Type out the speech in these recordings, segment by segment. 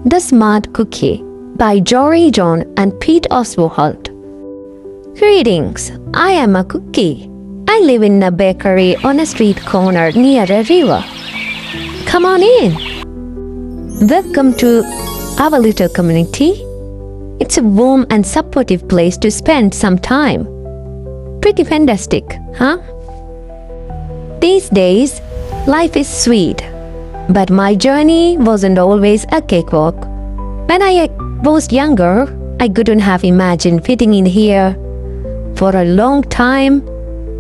The Smart Cookie by Jory and Pete Oswald. Greetings, I am a cookie. I live in a bakery on a street corner near a river. Come on in. Welcome to our little community. It's a warm and supportive place to spend some time. Pretty fantastic, huh? These days, life is sweet, but my journey wasn't always a cakewalk. When I was younger, I couldn't have imagined fitting in here. For a long time,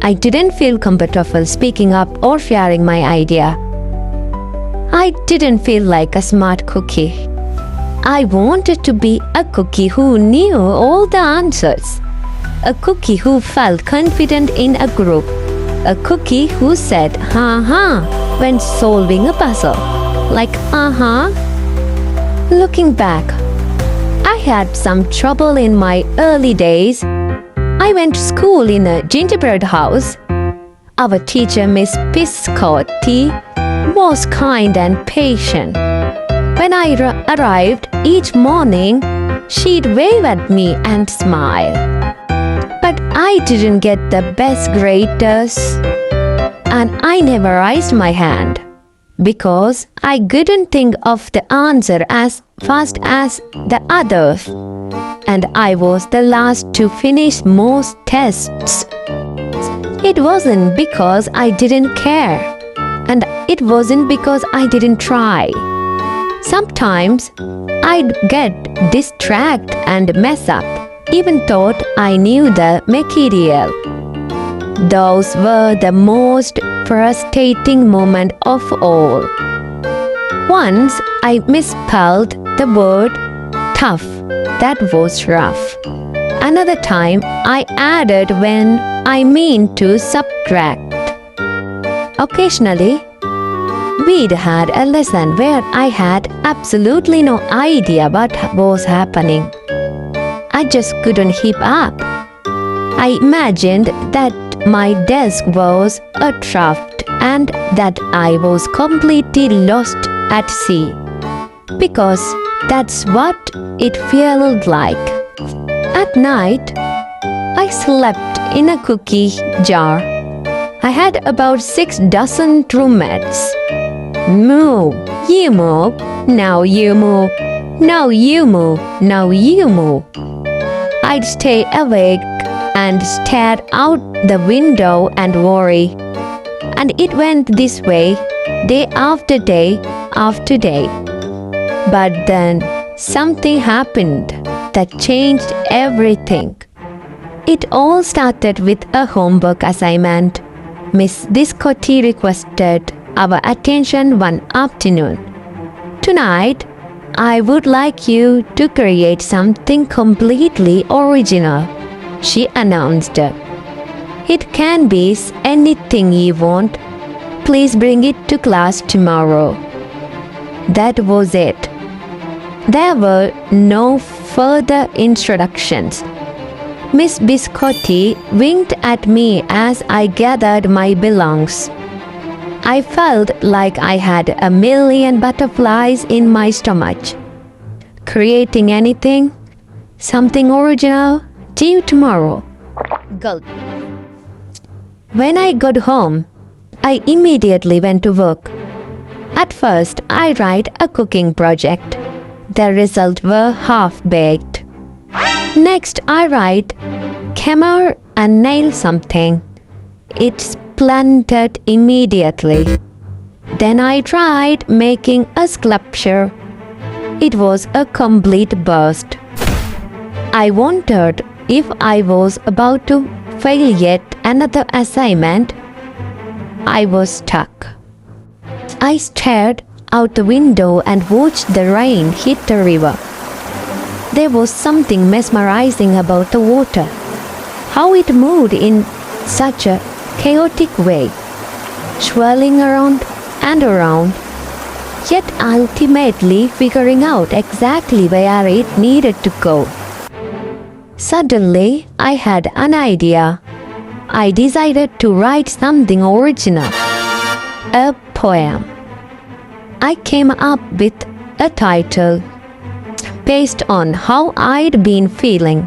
I didn't feel comfortable speaking up or sharing my idea. I didn't feel like a smart cookie. I wanted to be a cookie who knew all the answers. A cookie who felt confident in a group. A cookie who said, ha-ha, when solving a puzzle. Like, Looking back, I had some trouble in my early days. I went to school in a gingerbread house. Our teacher, Miss Piscotti, was kind and patient. When I arrived each morning, she'd wave at me and smile. But I didn't get the best grades, and I never raised my hand because I couldn't think of the answer as fast as the others, and I was the last to finish most tests. It wasn't because I didn't care, and it wasn't because I didn't try. Sometimes I'd get distracted and mess up, even thought I knew the material. Those were the most frustrating moments of all. Once I misspelled the word tough. That was rough. Another time I added when I mean to subtract. Occasionally, we'd had a lesson where I had absolutely no idea what was happening. I just couldn't keep up. I imagined that my desk was a draft and that I was completely lost at sea, because that's what it felt like. At night, I slept in a cookie jar. I had about 6 dozen roommates. Move, you move, now you move, now you move, now you move. I'd stay awake and stare out the window and worry. And it went this way, day after day after day. But then something happened that changed everything. It all started with a homework assignment. Miss Piscotti requested our attention one afternoon. Tonight, I would like you to create something completely original, she announced. It can be anything you want. Please bring it to class tomorrow. That was it. There were no further instructions. Miss Piscotti winked at me as I gathered my belongings. I felt like I had a million butterflies in my stomach. Creating anything, something original, due tomorrow. Gulp. When I got home, I immediately went to work. At first, I write a cooking project. The results were half-baked. Next, I write, hammer and nail something. It splintered immediately. Then I tried making a sculpture. It was a complete burst. I wondered if I was about to fail yet another assignment. I was stuck. I stared out the window and watched the rain hit the river. There was something mesmerizing about the water, how it moved in such a chaotic way, swirling around and around, yet ultimately figuring out exactly where it needed to go. Suddenly, I had an idea. I decided to write something original, a poem. I came up with a title, based on how I'd been feeling.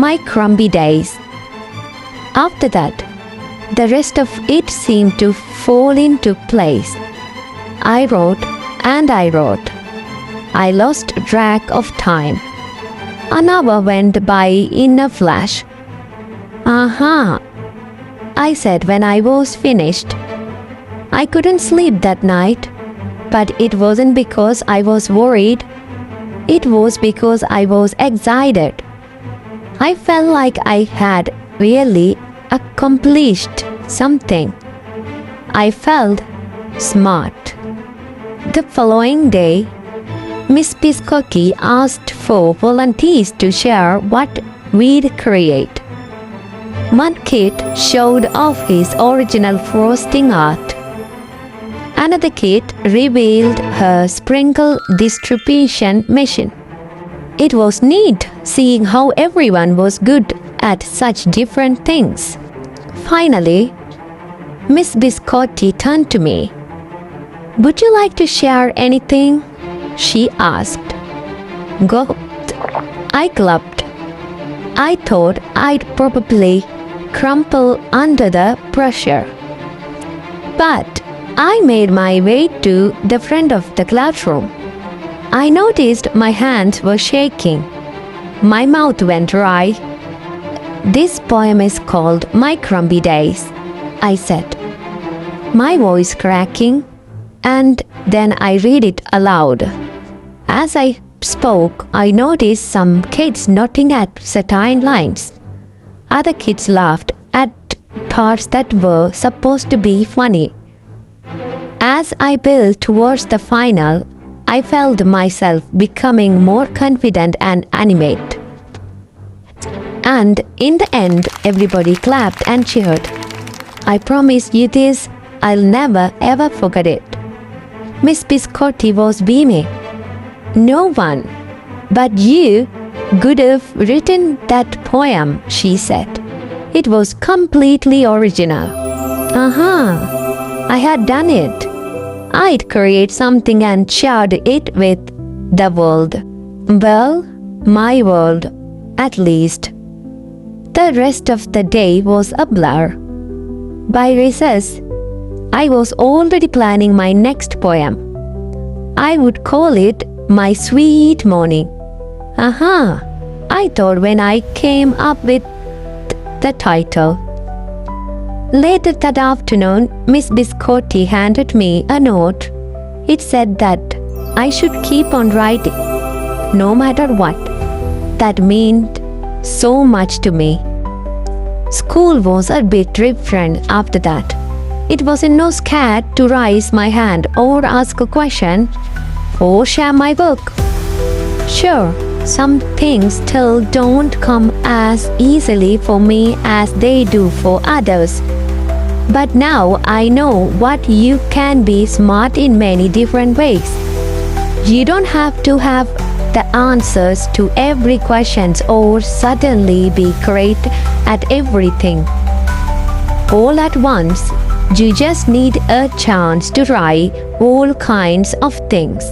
My crumby days. After that, the rest of it seemed to fall into place. I wrote and I wrote. I lost track of time. An hour went by in a flash. "Aha," I said when I was finished. I couldn't sleep that night, but it wasn't because I was worried. It was because I was excited. I felt like I had really accomplished something. I felt smart. The following day, Miss Biscotti asked for volunteers to share what we'd create. One kid showed off his original frosting art. Another kid revealed her sprinkle distribution machine. It was neat seeing how everyone was good at such different things. Finally, Miss Biscotti turned to me. "Would you like to share anything?" she asked. Go. I gulped. I thought I'd probably crumple under the pressure. But I made my way to the front of the classroom. I noticed my hands were shaking. My mouth went dry. "This poem is called My Crumby Days," I said, my voice cracking, and then I read it aloud. As I spoke, I noticed some kids nodding at certain lines. Other kids laughed at parts that were supposed to be funny. As I built towards the final, I felt myself becoming more confident and animated. And in the end, everybody clapped and cheered. I promise you this, I'll never ever forget it. Miss Biscotti was beaming. "No one but you could have written that poem," she said. "It was completely original." I had done it. I'd create something and shared it with the world. Well, my world, at least. The rest of the day was a blur. By recess, I was already planning my next poem. I would call it My Sweet Morning. I thought when I came up with the title. Later that afternoon, Miss Biscotti handed me a note. It said that I should keep on writing, no matter what. That meant so much to me. School was a bit different after that. It wasn't no scared to raise my hand or ask a question or share my book. Sure, some things still don't come as easily for me as they do for others. But now I know what you can be smart in many different ways. You don't have to have the answers to every question or suddenly be great at everything all at once. You just need a chance to try all kinds of things,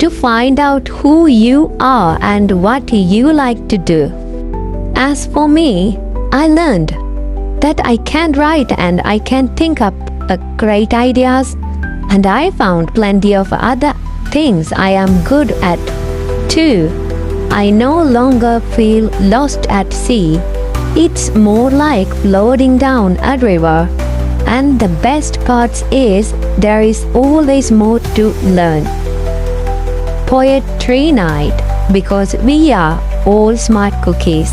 to find out who you are and what you like to do. As for me, I learned that I can write and I can think up great ideas, and I found plenty of other things I am good at too. I no longer feel lost at sea. It's more like floating down a river. And the best part is there is always more to learn. Poetry night, because we are all smart cookies.